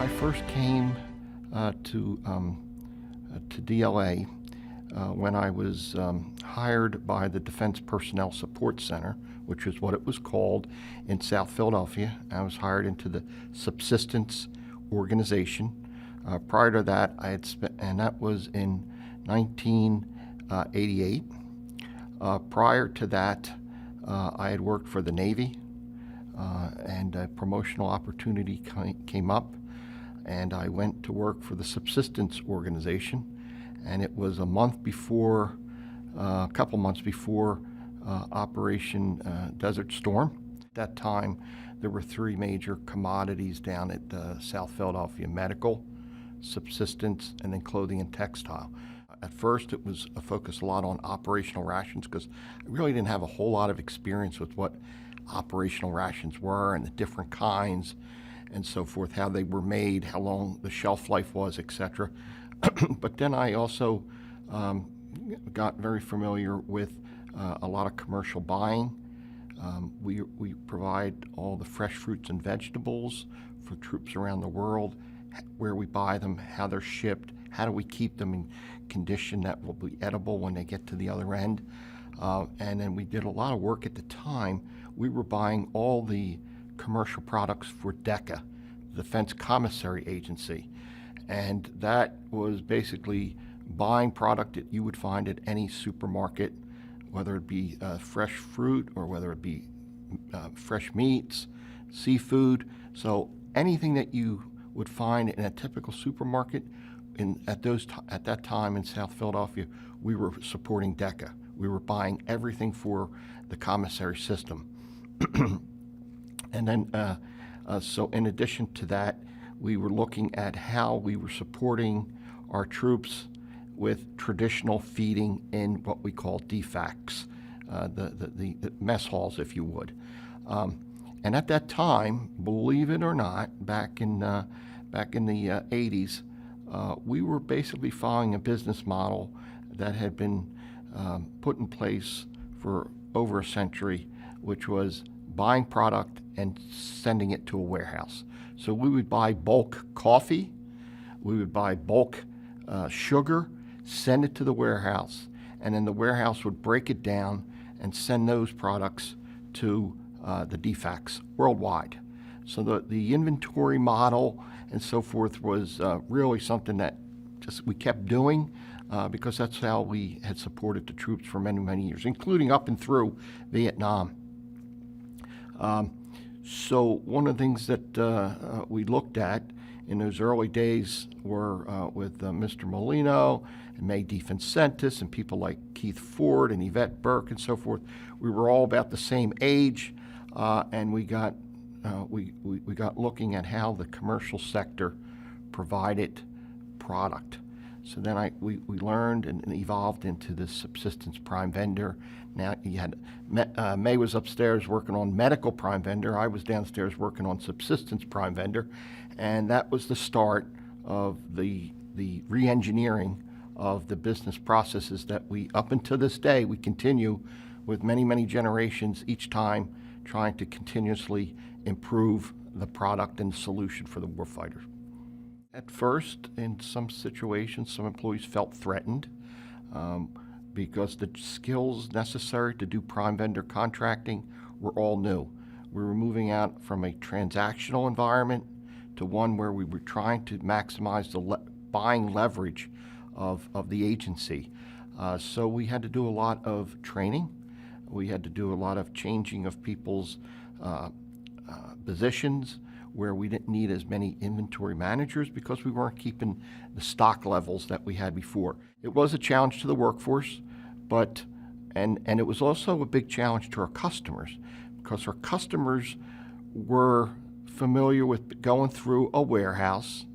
I first came to DLA when I was hired by the Defense Personnel Support Center, which is what it was called, in South Philadelphia. I was hired into the subsistence organization. Prior to that, I had spent, and that was in 1988. Prior to that, I had worked for the Navy, and a promotional opportunity came up, and I went to work for the subsistence organization. And it was a couple months before Operation Desert Storm. At that time, there were three major commodities down at South Philadelphia: medical, subsistence, and then clothing and textile. At first, it was focused a lot on operational rations because I really didn't have a whole lot of experience with what operational rations were and the different kinds and so forth, how they were made, how long the shelf life was, etc. But then I also got very familiar with a lot of commercial buying. We provide all the fresh fruits and vegetables for troops around the world, where we buy them, how they're shipped, how do we keep them in condition that will be edible when they get to the other end. And then we did a lot of work at the time. We were buying all the commercial products for DECA, the Defense Commissary Agency. And that was basically buying product that you would find at any supermarket, whether it be fresh fruit or whether it be fresh meats, seafood. So anything that you would find in a typical supermarket, at that time in South Philadelphia, we were supporting DECA. We were buying everything for the commissary system. And then, so in addition to that, we were looking at how we were supporting our troops with traditional feeding in what we call DFACs, the mess halls, if you would. And at that time, believe it or not, back in the 80s, we were basically following a business model that had been put in place for over a century, which was buying product and sending it to a warehouse. So we would buy bulk coffee, we would buy bulk sugar, send it to the warehouse, and then the warehouse would break it down and send those products to the DFACs worldwide. So the inventory model and so forth was really something that just we kept doing because that's how we had supported the troops for many, many years, including up and through Vietnam. So one of the things that we looked at in those early days were with Mr. Molino and May DeFincentis and people like Keith Ford and Yvette Burke and so forth. We were all about the same age, and we got looking at how the commercial sector provided product. So then we learned and evolved into this subsistence prime vendor. Now you had May was upstairs working on medical prime vendor. I was downstairs working on subsistence prime vendor, and that was the start of the re-engineering of the business processes that we, up until this day, we continue with many, many generations each time, trying to continuously improve the product and the solution for the warfighter. At first, in some situations, some employees felt threatened because the skills necessary to do prime vendor contracting were all new. We were moving out from a transactional environment to one where we were trying to maximize the buying leverage of the agency. So we had to do a lot of training. We had to do a lot of changing of people's positions, where we didn't need as many inventory managers because we weren't keeping the stock levels that we had before. It was a challenge to the workforce, but and it was also a big challenge to our customers, because our customers were familiar with going through a warehouse.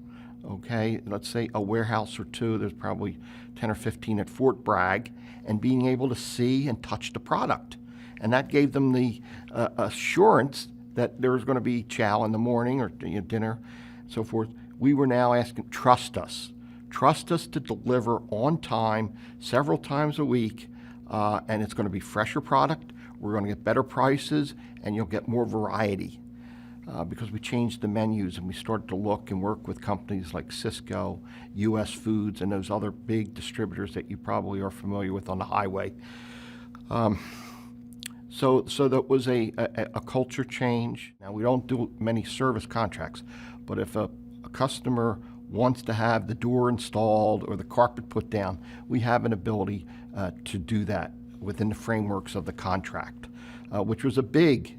Okay, let's say a warehouse or two, there's probably 10 or 15 at Fort Bragg, and being able to see and touch the product. And that gave them the assurance that there was going to be chow in the morning or dinner, so forth. We were now asking, trust us to deliver on time, several times a week, and it's going to be fresher product. We're going to get better prices, and you'll get more variety. because we changed the menus and we started to look and work with companies like Cisco, U.S. Foods, and those other big distributors that you probably are familiar with on the highway. So that was a culture change. Now, we don't do many service contracts, but if a customer wants to have the door installed or the carpet put down, we have an ability to do that within the frameworks of the contract, which was a big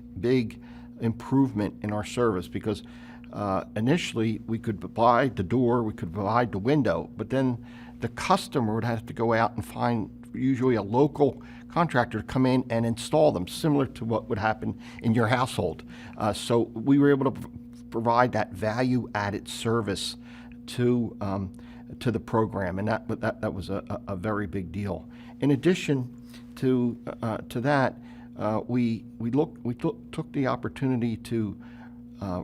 improvement in our service, because initially we could provide the door, we could provide the window, but then the customer would have to go out and find usually a local contractor to come in and install them, similar to what would happen in your household. So we were able to provide that value-added service to the program, and that was a very big deal. In addition to that, we took the opportunity to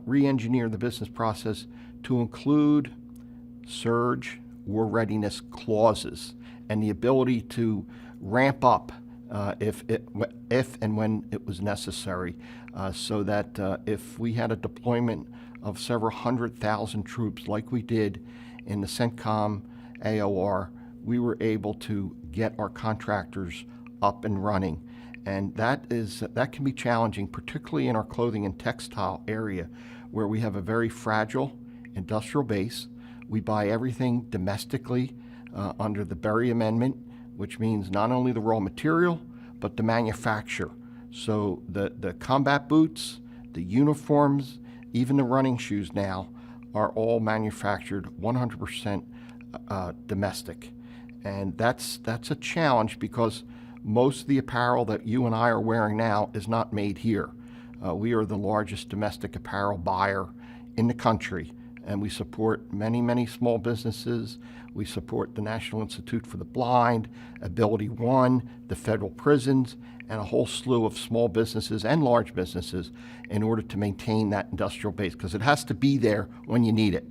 re-engineer the business process to include surge war readiness clauses and the ability to ramp up if and when it was necessary, so that if we had a deployment of several 100,000 troops like we did in the CENTCOM AOR, we were able to get our contractors up and running. And that can be challenging, particularly in our clothing and textile area, where we have a very fragile industrial base. We buy everything domestically under the Berry Amendment, which means not only the raw material, but the manufacture. So the combat boots, the uniforms, even the running shoes now are all manufactured 100% domestic. And that's a challenge, because most of the apparel that you and I are wearing now is not made here. We are the largest domestic apparel buyer in the country, and we support many small businesses. We support the National Institute for the Blind, Ability One, the federal prisons, and a whole slew of small businesses and large businesses in order to maintain that industrial base, because it has to be there when you need it.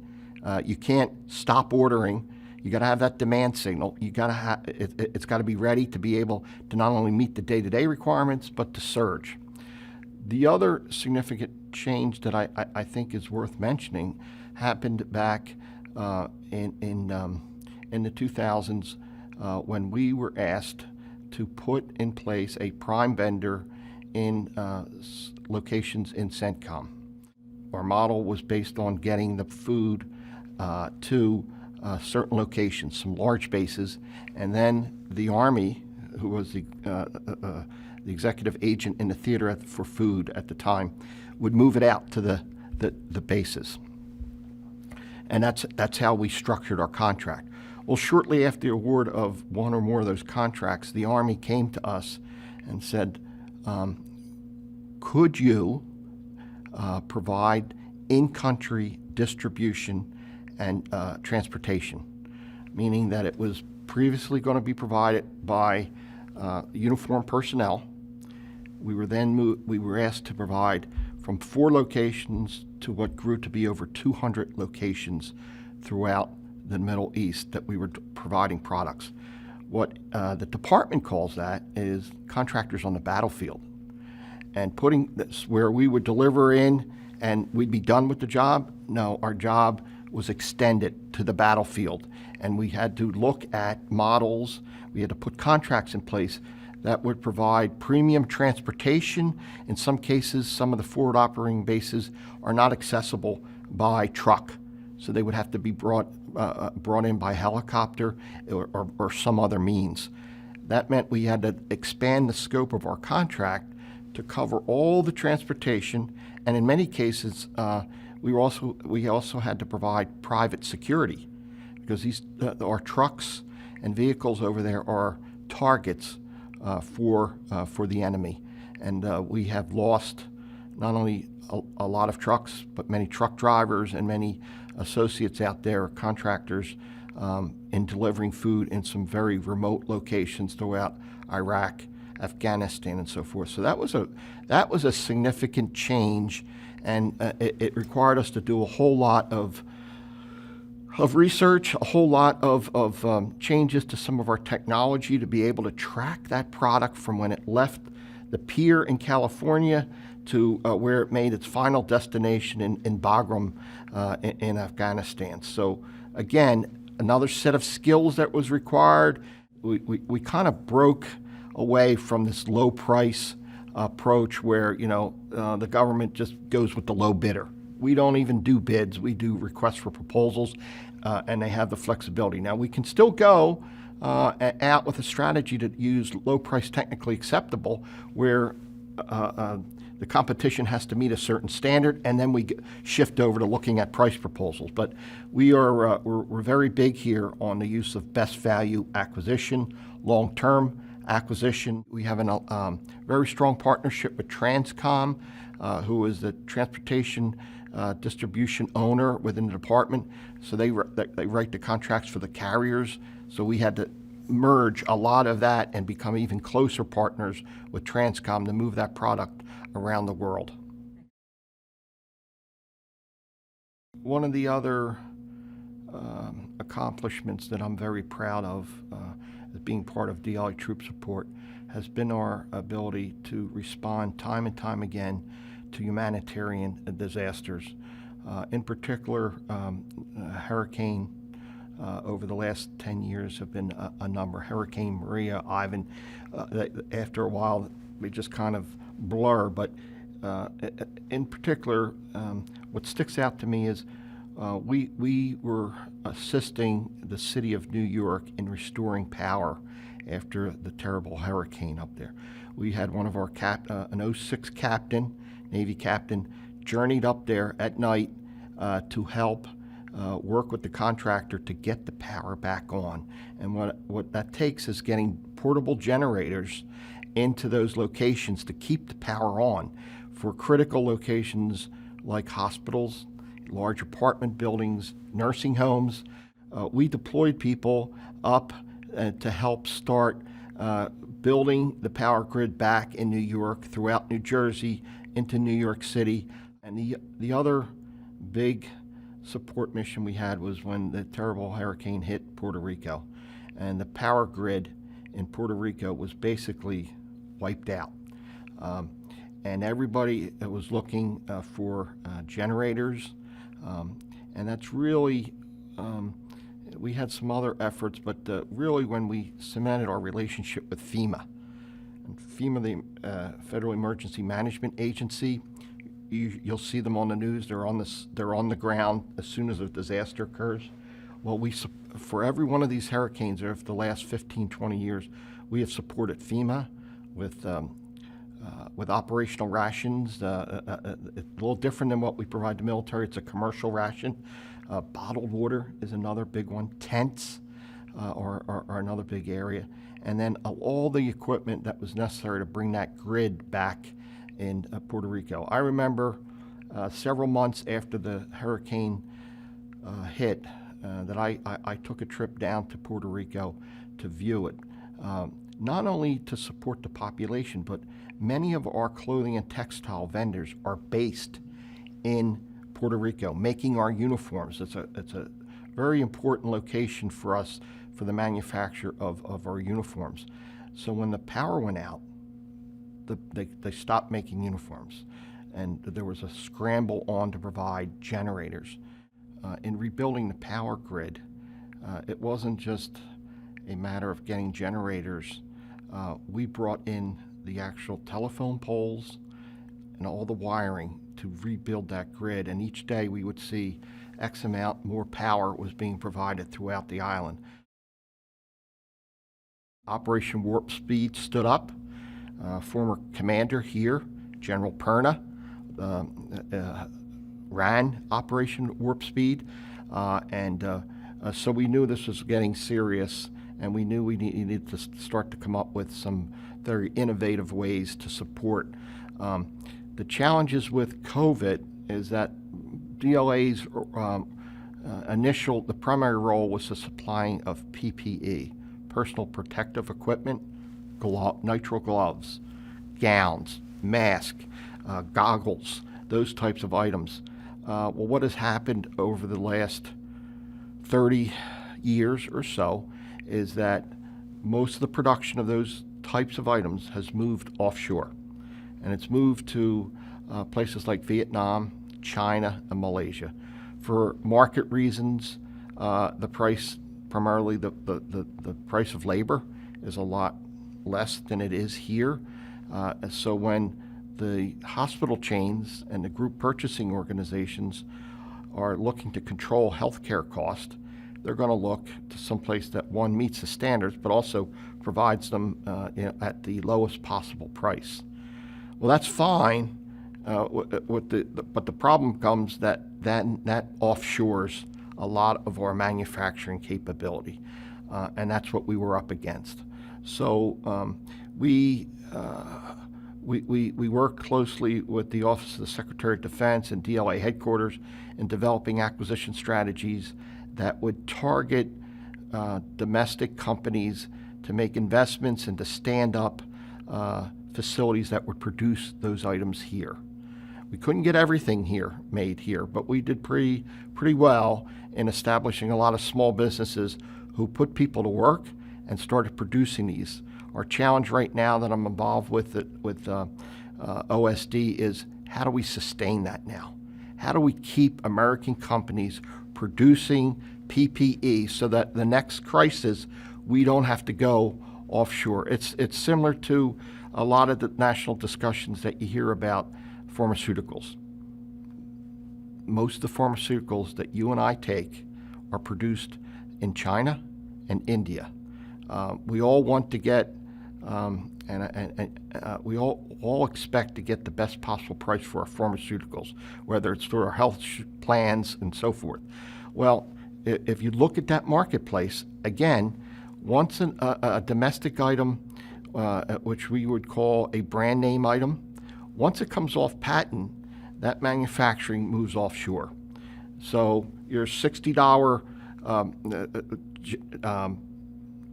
You can't stop ordering. You got to have that demand signal. You got to have it's got to be ready to be able to not only meet the day-to-day requirements, but to surge. The other significant change that I think is worth mentioning happened back in the 2000s when we were asked to put in place a prime vendor in locations in CENTCOM. Our model was based on getting the food to certain locations, some large bases, and then the Army, who was the executive agent in the theater for food at the time, would move it out to the bases. And that's how we structured our contract. Well, shortly after the award of one or more of those contracts, the Army came to us and said, could you provide in-country distribution and transportation, meaning that it was previously going to be provided by uniformed personnel. We were asked to provide from 4 locations to what grew to be over 200 locations throughout the Middle East that we were providing products. What the department calls that is contractors on the battlefield, and putting this where we would deliver in and we'd be done with the job. No, our job was extended to the battlefield, and we had to look at models. We had to put contracts in place that would provide premium transportation. In some cases, some of the forward operating bases are not accessible by truck, so they would have to be brought in by helicopter or some other means. That meant we had to expand the scope of our contract to cover all the transportation, and in many cases, we also had to provide private security, because our trucks and vehicles over there are targets for the enemy, and we have lost not only a lot of trucks, but many truck drivers and many associates out there, contractors, in delivering food in some very remote locations throughout Iraq, Afghanistan, and so forth. So that was a significant change, and it required us to do a whole lot of research, a whole lot of changes to some of our technology to be able to track that product from when it left the pier in California to where it made its final destination in Bagram in Afghanistan. So again, another set of skills that was required. We kind of broke away from this low price approach where, the government just goes with the low bidder. We don't even do bids. We do requests for proposals, and they have the flexibility. Now, we can still go out with a strategy to use low price technically acceptable where the competition has to meet a certain standard, and then we shift over to looking at price proposals. But we're very big here on the use of best value acquisition, long-term acquisition. We have a very strong partnership with Transcom, who is the transportation distribution owner within the department. So they write the contracts for the carriers. So we had to merge a lot of that and become even closer partners with Transcom to move that product around the world. One of the other accomplishments that I'm very proud of as being part of DLA Troop Support has been our ability to respond time and time again to humanitarian disasters. In particular, hurricane over the last 10 years have been a number. Hurricane Maria, Ivan, after a while we just kind of blur, but in particular, what sticks out to me is we were assisting the city of New York in restoring power after the terrible hurricane up there. We had one of our an 06 captain, Navy captain, journeyed up there at night to help work with the contractor to get the power back on. And what that takes is getting portable generators into those locations to keep the power on for critical locations like hospitals, large apartment buildings, nursing homes. We deployed people up to help start building the power grid back in New York, throughout New Jersey, into New York City. And the other big support mission we had was when the terrible hurricane hit Puerto Rico. And the power grid in Puerto Rico was basically wiped out. And everybody was looking for generators. And that's really, we had some other efforts, but really when we cemented our relationship with FEMA. And FEMA, the Federal Emergency Management Agency, you'll see them on the news. They're on the ground as soon as a disaster occurs. Well, for every one of these hurricanes over the last 15, 20 years, we have supported FEMA with operational rations. A little different than what we provide the military. It's a commercial ration. Bottled water is another big one. Tents are another big area. And then all the equipment that was necessary to bring that grid back in Puerto Rico. I remember several months after the hurricane hit that I took a trip down to Puerto Rico to view it. Not only to support the population, but many of our clothing and textile vendors are based in Puerto Rico, making our uniforms. It's a very important location for us for the manufacture of our uniforms. So when the power went out, they stopped making uniforms, and there was a scramble on to provide generators. In rebuilding the power grid, it wasn't just a matter of getting generators. We brought in the actual telephone poles and all the wiring to rebuild that grid, and each day we would see X amount more power was being provided throughout the island. Operation Warp Speed stood up. Former commander here, General Perna, ran Operation Warp Speed, so we knew this was getting serious, and we knew we needed to start to come up with some very innovative ways to support. The challenges with COVID is that DLA's the primary role was the supplying of PPE, personal protective equipment, nitrile gloves, gowns, masks, goggles, those types of items. Well, what has happened over the last 30 years or so is that most of the production of those types of items has moved offshore. and it's moved to places like Vietnam, China, and Malaysia. For market reasons, the price, primarily the price of labor, is a lot less than it is here. So when the hospital chains and the group purchasing organizations are looking to control healthcare cost, they're going to look to someplace that, one, meets the standards, but also provides them at the lowest possible price. Well, that's fine, but the problem comes that offshores a lot of our manufacturing capability, and that's what we were up against. So we work closely with the Office of the Secretary of Defense and DLA headquarters in developing acquisition strategies that would target domestic companies to make investments and to stand up facilities that would produce those items here. We couldn't get everything made here, but we did pretty well in establishing a lot of small businesses who put people to work and started producing these. Our challenge right now that I'm involved with OSD is, how do we sustain that now? How do we keep American companies producing PPE so that the next crisis we don't have to go offshore? It's similar to a lot of the national discussions that you hear about pharmaceuticals. Most of the pharmaceuticals that you and I take are produced in China and India. We all want to get, we all expect to get the best possible price for our pharmaceuticals, whether it's through our health plans and so forth. Well, if you look at that marketplace, again, once a domestic item, which we would call a brand name item, once it comes off patent, that manufacturing moves offshore. So your $60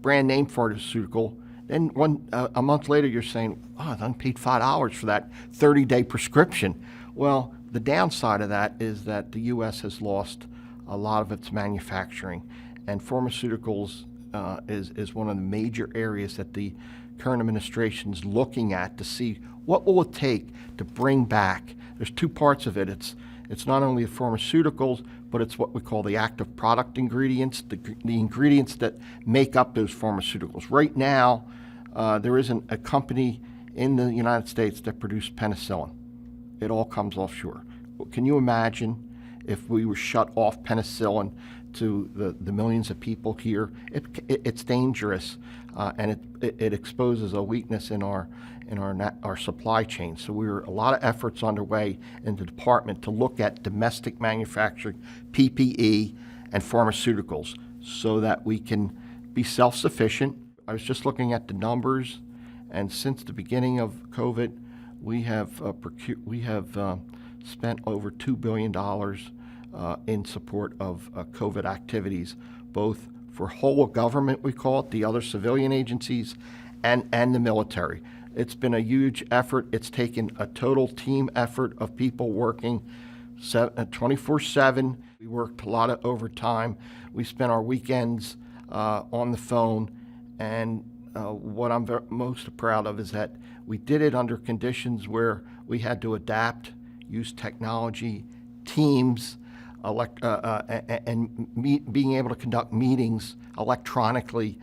brand name pharmaceutical, then a month later you're saying, oh, I paid $5 for that 30-day prescription. Well, the downside of that is that the U.S. has lost a lot of its manufacturing, and pharmaceuticals is one of the major areas that the current administration is looking at to see what will it take to bring back. There's two parts of it. It's not only the pharmaceuticals, but it's what we call the active product ingredients, the ingredients that make up those pharmaceuticals. Right now, there isn't a company in the United States that produces penicillin. It all comes offshore. Can you imagine if we were shut off penicillin to the millions of people here? It's dangerous, and it exposes a weakness in our supply chain. So a lot of efforts underway in the department to look at domestic manufacturing, PPE, and pharmaceuticals so that we can be self-sufficient. I was just looking at the numbers, and since the beginning of COVID, we have spent over $2 billion in support of COVID activities, both for whole of government, we call it, the other civilian agencies, and the military. It's been a huge effort. It's taken a total team effort of people working 24/7. We worked a lot of overtime. We spent our weekends on the phone, and what I'm most proud of is that we did it under conditions where we had to adapt, use technology, teams, being able to conduct meetings electronically,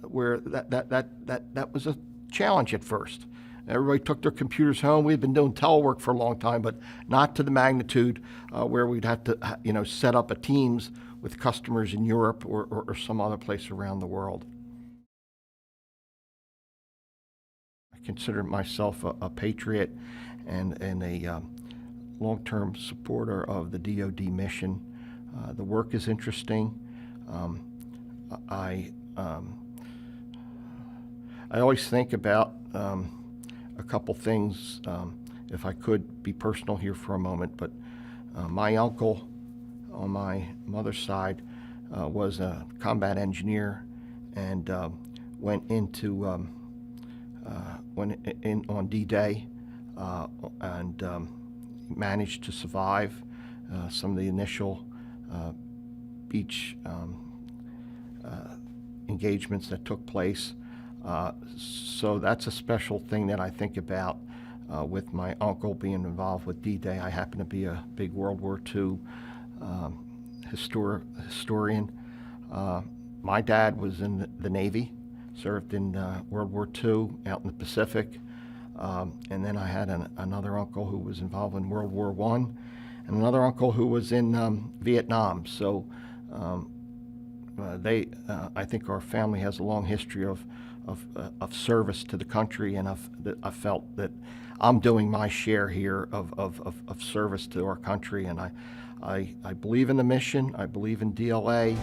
where that was a challenge at first. Everybody took their computers home. We've been doing telework for a long time, but not to the magnitude where we'd have to, set up a Teams with customers in Europe or some other place around the world. I consider myself a patriot and a long-term supporter of the DoD mission. The work is interesting. I always think about a couple things, if I could be personal here for a moment, but my uncle on my mother's side was a combat engineer and went in on D-Day and managed to survive some of the initial beach engagements that took place. So that's a special thing that I think about with my uncle being involved with D-Day. I happen to be a big World War II historian. My dad was in the Navy, served in World War II out in the Pacific. And then I had another uncle who was involved in World War I, and another uncle who was in Vietnam. So I think our family has a long history of service to the country, and I felt that I'm doing my share here of service to our country, and I believe in the mission. I believe in DLA.